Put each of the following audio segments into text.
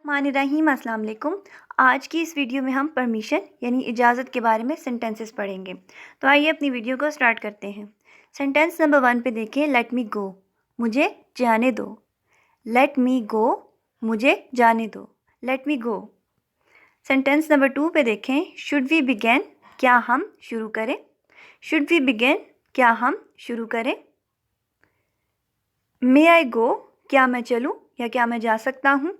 रहीम अस्सलाम वालेकुम। आज की इस वीडियो में हम परमिशन यानी इजाज़त के बारे में सेंटेंसेस पढ़ेंगे। तो आइए अपनी वीडियो को स्टार्ट करते हैं। सेंटेंस नंबर 1 पे देखें, लेट मी गो, मुझे जाने दो। लेट मी गो, मुझे जाने दो। लेट मी गो। सेंटेंस नंबर 2 पे देखें, शुड वी बिगेन, क्या हम शुरू करें। शुड वी बिगेन, क्या हम शुरू करें। मे आई गो, क्या मैं चलूँ या क्या मैं जा सकता हूँ।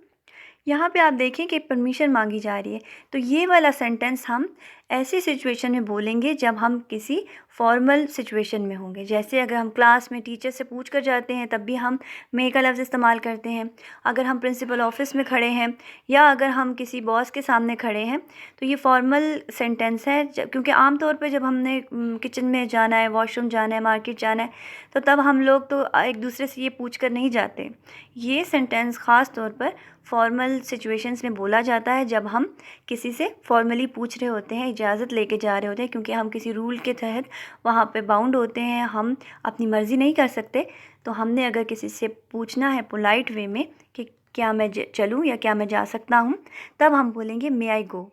यहाँ पे आप देखें कि परमिशन मांगी जा रही है। तो ये वाला सेंटेंस हम ऐसी सिचुएशन में बोलेंगे जब हम किसी फॉर्मल सिचुएशन में होंगे। जैसे अगर हम क्लास में टीचर से पूछ कर जाते हैं तब भी हम मे का लफ्ज़ इस्तेमाल करते हैं। अगर हम प्रिंसिपल ऑफिस में खड़े हैं या अगर हम किसी बॉस के सामने खड़े हैं तो ये फॉर्मल सेंटेंस है। क्योंकि आम तौर पे जब हमने किचन में जाना है, वॉशरूम जाना है, मार्केट जाना है, तो तब हम लोग तो एक दूसरे से ये पूछ कर नहीं जाते। ये सेंटेंस ख़ास तौर पर फॉर्मल सिचुएशंस में बोला जाता है जब हम किसी से फॉर्मली पूछ रहे होते हैं, इजाज़त लेके जा रहे होते हैं, क्योंकि हम किसी रूल के तहत वहाँ पे बाउंड होते हैं। हम अपनी मर्ज़ी नहीं कर सकते। तो हमने अगर किसी से पूछना है पोलाइट वे में कि क्या मैं चलूँ या क्या मैं जा सकता हूँ, तब हम बोलेंगे मे आई गो।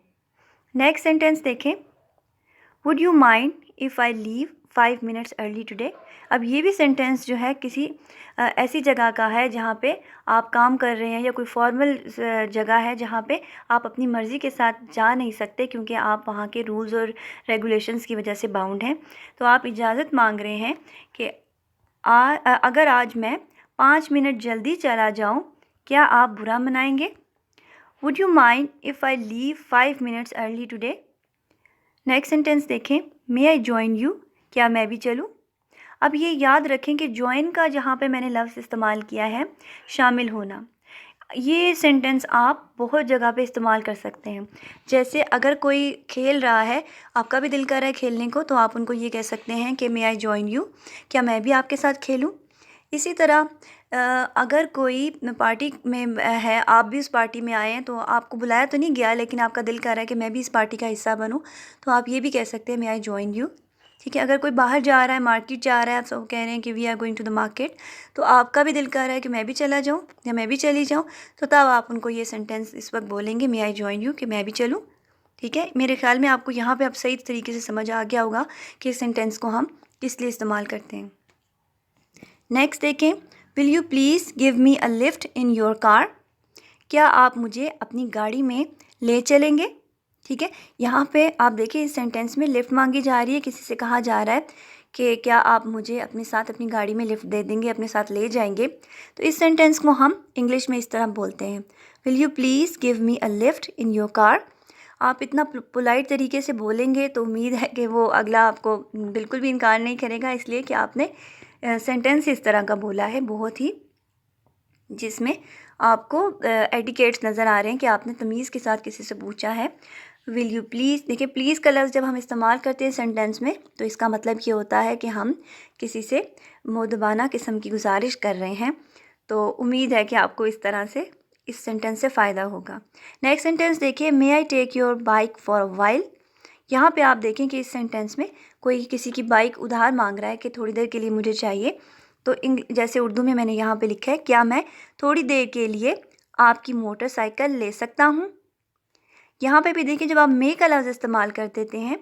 नेक्स्ट सेंटेंस देखें, would you mind if I leave 5 minutes early today. अब ये भी सेंटेंस जो है किसी ऐसी जगह का है जहाँ पे आप काम कर रहे हैं या कोई फॉर्मल जगह है जहाँ पे आप अपनी मर्ज़ी के साथ जा नहीं सकते, क्योंकि आप वहाँ के रूल्स और रेगुलेशंस की वजह से बाउंड हैं। तो आप इजाज़त मांग रहे हैं कि अगर आज मैं 5 मिनट जल्दी चला जाऊँ, क्या आप बुरा मनाएंगे। Would you mind if I leave 5 minutes early today. Next sentence देखें, मे आई जॉइन यू, क्या मैं भी चलूँ। अब ये याद रखें कि जॉइन का जहाँ पे मैंने लफ्ज़ इस्तेमाल किया है शामिल होना, ये सेंटेंस आप बहुत जगह पे इस्तेमाल कर सकते हैं। जैसे अगर कोई खेल रहा है, आपका भी दिल कर रहा है खेलने को, तो आप उनको ये कह सकते हैं कि मे आई जॉइन यू, क्या मैं भी आपके साथ खेलूँ। इसी तरह अगर कोई पार्टी में है, आप भी उस पार्टी में आए हैं, तो आपको बुलाया तो नहीं गया लेकिन आपका दिल कर रहा है कि मैं भी इस पार्टी का हिस्सा बनूं, तो आप ये भी कह सकते हैं मे आई जॉइन यू। ठीक है। अगर कोई बाहर जा रहा है, मार्केट जा रहा है, आप सब कह रहे हैं कि we are going to the market, तो आपका भी दिल कर रहा है कि मैं भी चला जाऊँ या मैं भी चली जाऊँ, तो तब आप उनको ये सेंटेंस इस वक्त बोलेंगे मे आई जॉइन यू, कि मैं भी चलूँ। ठीक है। मेरे ख्याल में आपको यहाँ पे अब सही तरीके से समझ आ गया होगा कि इस सेंटेंस को हम किस लिए इस्तेमाल करते हैं। नेक्स्ट देखें, will you please give me a lift in your car, क्या आप मुझे अपनी गाड़ी में ले चलेंगे। ठीक है। यहाँ पे आप देखिए इस सेंटेंस में लिफ्ट मांगी जा रही है, किसी से कहा जा रहा है कि क्या आप मुझे अपने साथ अपनी गाड़ी में लिफ्ट दे देंगे, अपने साथ ले जाएंगे। तो इस सेंटेंस को हम इंग्लिश में इस तरह बोलते हैं, will you please give me a lift in your car. आप इतना पोलाइट तरीके से बोलेंगे तो उम्मीद है कि वो अगला आपको बिल्कुल भी इनकार नहीं करेगा, इसलिए कि आपने सेंटेंस इस तरह का बोला है, बहुत ही जिसमें आपको एटिकेट्स नज़र आ रहे हैं कि आपने तमीज़ के साथ किसी से पूछा है। विल यू प्लीज़, देखिए प्लीज़ का लफ्ज़ जब हम इस्तेमाल करते हैं सेंटेंस में, तो इसका मतलब ये होता है कि हम किसी से मुअद्दबाना किस्म की गुजारिश कर रहे हैं। तो उम्मीद है कि आपको इस तरह से इस सेंटेंस से फ़ायदा होगा। नेक्स्ट सेंटेंस देखिए, may I take your bike for a while. यहाँ पे आप देखें कि इस सेंटेंस में कोई किसी की बाइक उधार मांग रहा है कि थोड़ी देर के लिए मुझे चाहिए। तो जैसे उर्दू में मैंने यहाँ पे लिखा है, क्या मैं थोड़ी देर के लिए आपकी मोटरसाइकिल ले सकता हूँ। यहाँ पे भी देखिए जब आप मे का लफ्ज़ इस्तेमाल कर देते हैं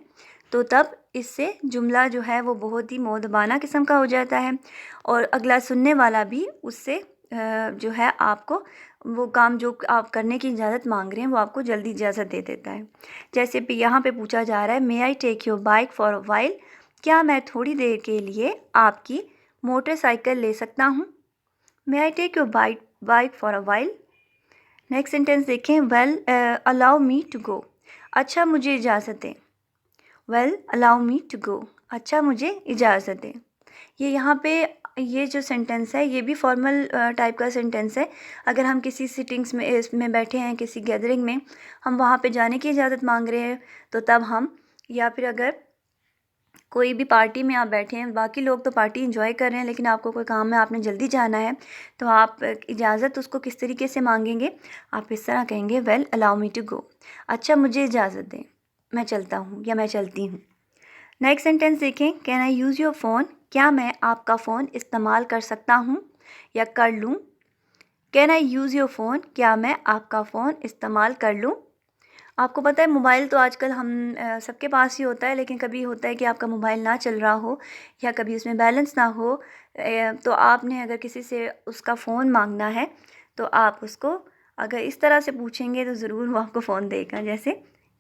तो तब इससे जुमला जो है वो बहुत ही मुअद्दबाना किस्म का हो जाता है, और अगला सुनने वाला भी उससे जो है आपको वो काम जो आप करने की इजाज़त मांग रहे हैं वो आपको जल्दी इजाज़त दे देता है। जैसे यहाँ पे पूछा जा रहा है, may I take your bike for a while, क्या मैं थोड़ी देर के लिए आपकी मोटरसाइकिल ले सकता हूँ। May I take your bike for a while. Next sentence देखें, well allow me to go, अच्छा मुझे इजाज़त दें। Well allow me to go, अच्छा मुझे इजाज़त दें। ये यहाँ पे ये जो सेंटेंस है ये भी फॉर्मल टाइप का सेंटेंस है। अगर हम किसी सिटिंग्स में इसमें बैठे हैं, किसी गैदरिंग में, हम वहाँ पे जाने की इजाज़त मांग रहे हैं, तो तब हम, या फिर अगर कोई भी पार्टी में आप बैठे हैं, बाकी लोग तो पार्टी एंजॉय कर रहे हैं लेकिन आपको कोई काम है, आपने जल्दी जाना है, तो आप इजाज़त उसको किस तरीके से मांगेंगे, आप इस तरह कहेंगे, well allow me to go, अच्छा मुझे इजाज़त दें, मैं चलता हूँ या मैं चलती हूँ। नेक्स्ट सेंटेंस देखें, can I use your phone, क्या मैं आपका फ़ोन इस्तेमाल कर सकता हूँ या कर लूँ। Can I use your phone, क्या मैं आपका फ़ोन इस्तेमाल कर लूँ। आपको पता है मोबाइल तो आजकल हम सबके पास ही होता है, लेकिन कभी होता है कि आपका मोबाइल ना चल रहा हो या कभी उसमें बैलेंस ना हो, तो आपने अगर किसी से उसका फ़ोन मांगना है तो आप उसको अगर इस तरह से पूछेंगे तो ज़रूर वो आपको फ़ोन देगा। जैसे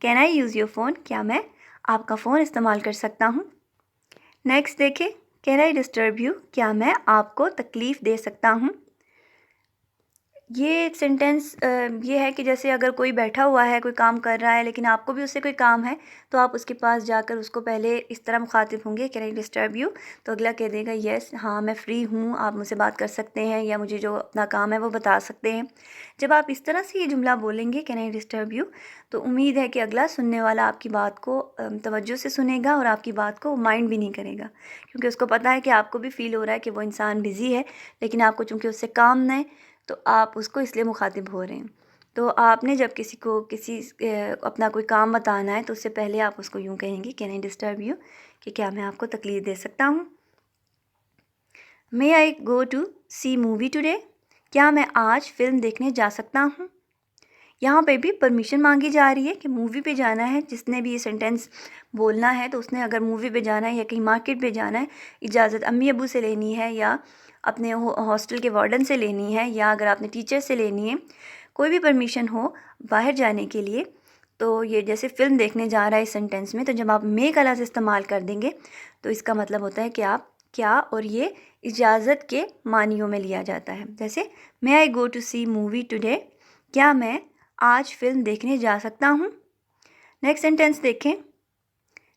can I use your phone, क्या मैं आपका फ़ोन इस्तेमाल कर सकता हूँ। नेक्स्ट देखिए, कैन आई डिस्टर्ब यू, क्या मैं आपको तकलीफ़ दे सकता हूँ। ये सेंटेंस ये है कि जैसे अगर कोई बैठा हुआ है, कोई काम कर रहा है, लेकिन आपको भी उससे कोई काम है, तो आप उसके पास जाकर उसको पहले इस तरह मुखातिब होंगे, कैन आई डिस्टर्ब यू, तो अगला कह देगा यस, हाँ मैं फ्री हूँ, आप मुझसे बात कर सकते हैं या मुझे जो अपना काम है वो बता सकते हैं। जब आप इस तरह से ये जुमला बोलेंगे, कैन आई डिस्टर्ब यू, तो उम्मीद है कि अगला सुनने वाला आपकी बात को तवज्जो से सुनेगा और आपकी बात को माइंड भी नहीं करेगा, क्योंकि उसको पता है कि आपको भी फ़ील हो रहा है कि वो इंसान बिज़ी है, लेकिन आपको चूँकि उससे काम नहीं, तो आप उसको इसलिए मुखातिब हो रहे हैं। तो आपने जब किसी को अपना कोई काम बताना है तो उससे पहले आप उसको यूँ कहेंगे, कैन आई डिस्टर्ब यू, कि क्या मैं आपको तकलीफ़ दे सकता हूँ। May I go to see movie today, क्या मैं आज फ़िल्म देखने जा सकता हूँ। यहाँ पे भी परमिशन मांगी जा रही है कि मूवी पे जाना है। जिसने भी ये सेंटेंस बोलना है तो उसने अगर मूवी पे जाना है या कहीं मार्केट पे जाना है, इजाज़त अम्मी अबू से लेनी है या अपने हॉस्टल के वार्डन से लेनी है या अगर आपने टीचर से लेनी है, कोई भी परमिशन हो बाहर जाने के लिए, तो ये जैसे फ़िल्म देखने जा रहा है इस सेंटेंस में, तो जब आप मे का लफ्ज़ इस्तेमाल कर देंगे तो इसका मतलब होता है कि आप क्या, और ये इजाज़त के मानियों में लिया जाता है। जैसे may I go to see movie today, क्या मैं आज फ़िल्म देखने जा सकता हूँ। नेक्स्ट सेंटेंस देखें,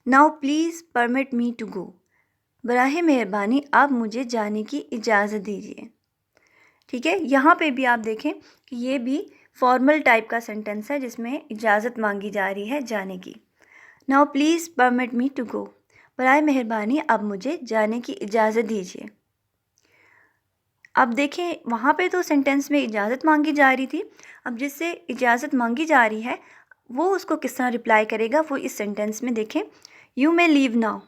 now please permit me to go, बराहे मेहरबानी अब मुझे जाने की इजाज़त दीजिए। ठीक है, यहाँ पे भी आप देखें कि ये भी फॉर्मल टाइप का सेंटेंस है जिसमें इजाज़त मांगी जा रही है जाने की। Now please permit me to go, बराए मेहरबानी अब मुझे जाने की इजाज़त दीजिए। अब देखें वहाँ पे तो सेंटेंस में इजाज़त मांगी जा रही थी, अब जिससे इजाज़त मांगी जा रही है वो उसको किस तरह रिप्लाई करेगा वो इस सेंटेंस में देखें। यू मे लीव नाउ,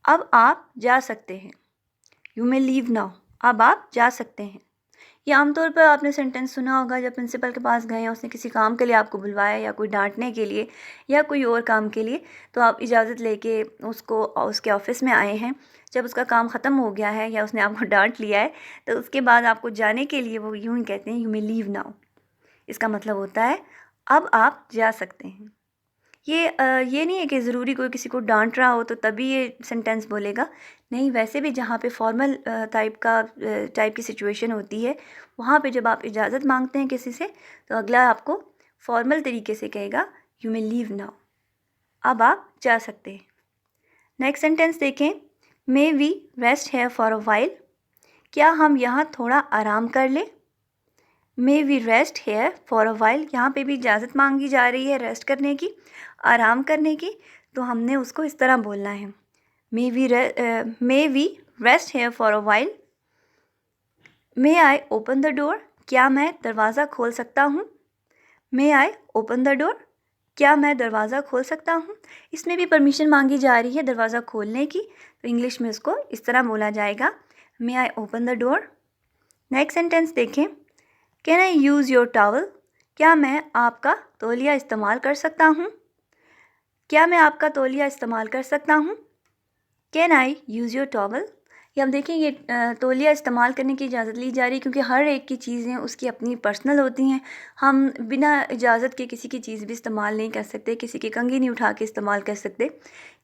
अब आप जा सकते हैं। यू मे लीव नाउ, अब आप जा सकते हैं। ये आमतौर पर आपने सेंटेंस सुना होगा जब प्रिंसिपल के पास गए हैं, उसने किसी काम के लिए आपको बुलवाया या कोई डांटने के लिए या कोई और काम के लिए, तो आप इजाज़त लेके उसको उसके ऑफिस में आए हैं। जब उसका काम ख़त्म हो गया है या उसने आपको डांट लिया है तो उसके बाद आपको जाने के लिए वो यूँ ही कहते हैं, यू मे लीव नाउ। इसका मतलब होता है अब आप जा सकते हैं। ये नहीं है कि ज़रूरी कोई किसी को डांट रहा हो तो तभी ये सेंटेंस बोलेगा। नहीं, वैसे भी जहाँ पे फॉर्मल टाइप की सिचुएशन होती है, वहाँ पे जब आप इजाज़त मांगते हैं किसी से तो अगला आपको फॉर्मल तरीके से कहेगा, यू मे लीव नाउ, अब आप जा सकते हैं। नेक्स्ट सेंटेंस देखें, may we rest here for a while, क्या हम यहाँ थोड़ा आराम कर लें। May we rest here for a while, यहाँ पे भी इजाज़त मांगी जा रही है रेस्ट करने की, आराम करने की, तो हमने उसको इस तरह बोलना है, may we rest here for a while. May I open the door, क्या मैं दरवाज़ा खोल सकता हूँ। May I open the door, क्या मैं दरवाज़ा खोल सकता हूँ। इसमें भी परमिशन मांगी जा रही है दरवाज़ा खोलने की, तो इंग्लिश में उसको इस तरह बोला जाएगा, may I open the door. Next sentence देखें, can I use your towel, क्या मैं आपका तौलिया इस्तेमाल कर सकता हूँ। क्या मैं आपका तौलिया इस्तेमाल कर सकता हूँ। Can I use your towel, ये हम देखें ये तौलिया इस्तेमाल करने की इजाज़त ली जा रही है क्योंकि हर एक की चीज़ें उसकी अपनी पर्सनल होती हैं। हम बिना इजाज़त के किसी की चीज़ भी इस्तेमाल नहीं कर सकते, किसी की कंघी नहीं उठा के इस्तेमाल कर सकते,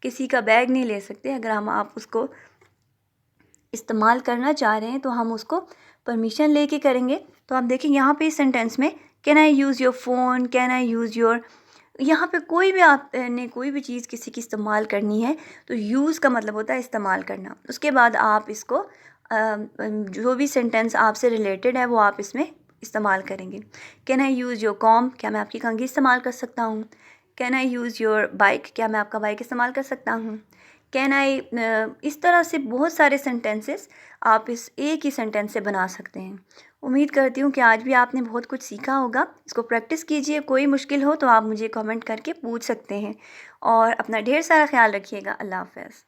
किसी का बैग नहीं ले सकते। अगर हम आप उसको इस्तेमाल करना चाह रहे हैं तो हम उसको परमिशन लेके करेंगे। तो आप देखिए यहाँ पे इस सेंटेंस में can I use your phone, can I use your, यहाँ पे कोई भी आपने कोई भी चीज़ किसी की इस्तेमाल करनी है तो यूज़ का मतलब होता है इस्तेमाल करना। उसके बाद आप इसको जो भी सेंटेंस आपसे रिलेटेड है वो आप इसमें इस्तेमाल करेंगे। Can I use your com, क्या मैं आपकी कंघी इस्तेमाल कर सकता हूँ। Can I use your bike, क्या मैं आपका बाइक इस्तेमाल कर सकता हूँ। कैन आई, इस तरह से बहुत सारे सेंटेंसेस आप इस एक ही सेंटेंस से बना सकते हैं। उम्मीद करती हूँ कि आज भी आपने बहुत कुछ सीखा होगा। इसको प्रैक्टिस कीजिए, कोई मुश्किल हो तो आप मुझे कमेंट करके पूछ सकते हैं और अपना ढेर सारा ख्याल रखिएगा। अल्लाह हाफ़िज़।